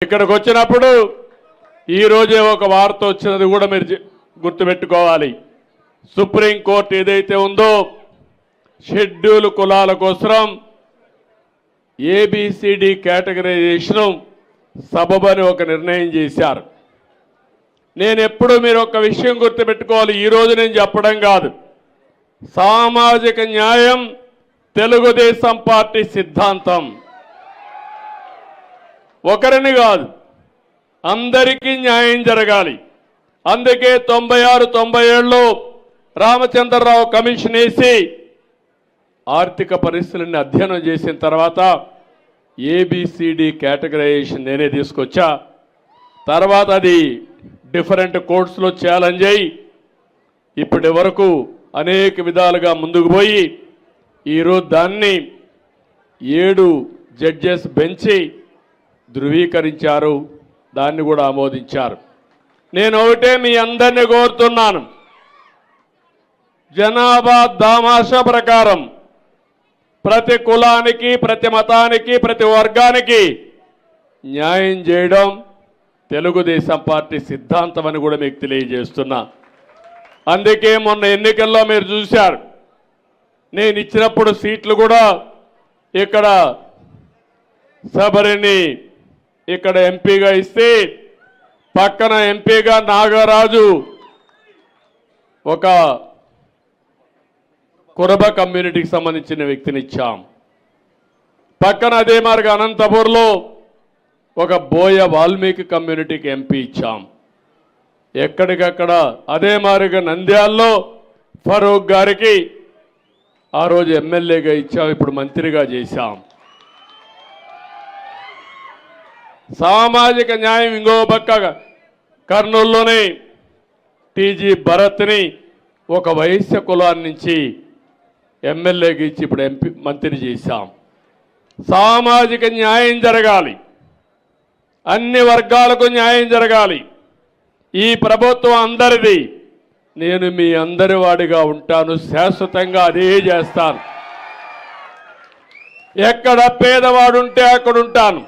ఇక్కడికి వచ్చినప్పుడు ఈ రోజే ఒక వార్త వచ్చినది కూడా మీరు గుర్తుపెట్టుకోవాలి. సుప్రీంకోర్టు ఏదైతే ఉందో షెడ్యూల్ కులాల కోసం ఏబిసిడి కేటగరైజేషన్ సబబని ఒక నిర్ణయం చేశారు. నేను ఎప్పుడు మీరు ఒక విషయం గుర్తుపెట్టుకోవాలి, ఈరోజు నేను చెప్పడం కాదు, సామాజిక న్యాయం తెలుగుదేశం పార్టీ సిద్ధాంతం. ఒకరిని కాదు, అందరికీ న్యాయం జరగాలి. అందుకే 96-97లో రామచంద్రరావు కమిషన్ వేసి ఆర్థిక పరిస్థితులను అధ్యయనం చేసిన తర్వాత ఏబిసిడి కేటగరైజేషన్ నేనే తీసుకొచ్చా. తర్వాత అది డిఫరెంట్ కోర్ట్స్లో ఛాలెంజ్ అయ్యి ఇప్పటి వరకు అనేక విధాలుగా ముందుకు పోయి ఈరోజు దాన్ని 7 జడ్జెస్ బెంచి ధృవీకరించారు, దాన్ని కూడా ఆమోదించారు. నేను ఒకటే మీ అందరినీ కోరుతున్నాను, జనాభా దామాషా ప్రకారం ప్రతి కులానికి, ప్రతి మతానికి, ప్రతి వర్గానికి న్యాయం చేయడం తెలుగుదేశం పార్టీ సిద్ధాంతం అని కూడా మీకు తెలియజేస్తున్నా. అందుకే మొన్న ఎన్నికల్లో మీరు చూశారు, నేను ఇచ్చినప్పుడు సీట్లు కూడా ఇక్కడ శబరిని ఇక్కడ ఎంపీగా ఇస్తే పక్కన ఎంపీగా నాగరాజు ఒక కురబ కమ్యూనిటీకి సంబంధించిన వ్యక్తిని ఇచ్చాం. పక్కన అదే మార్గ అనంతపూర్లో ఒక బోయ వాల్మీకి కమ్యూనిటీకి ఎంపీ ఇచ్చాం. ఎక్కడికక్కడ అదే మారిగా నంద్యాల్లో ఫరూక్ గారికి ఆ రోజు ఎమ్మెల్యేగా ఇచ్చాం, ఇప్పుడు మంత్రిగా చేశాం. సామాజిక న్యాయం ఇంకో పక్క కర్నూలులోనే టీజీ భరత్ని ఒక వైశ్య కులాన్ని నుంచి ఎమ్మెల్యేకి ఇచ్చి ఇప్పుడు ఎంపీ మంత్రి చేశాం. సామాజిక న్యాయం జరగాలి, అన్ని వర్గాలకు న్యాయం జరగాలి. ఈ ప్రభుత్వం అందరిది, నేను మీ అందరి వాడిగా ఉంటాను, శాశ్వతంగా అదే చేస్తాను. ఎక్కడ పేదవాడుంటే అక్కడ ఉంటాను.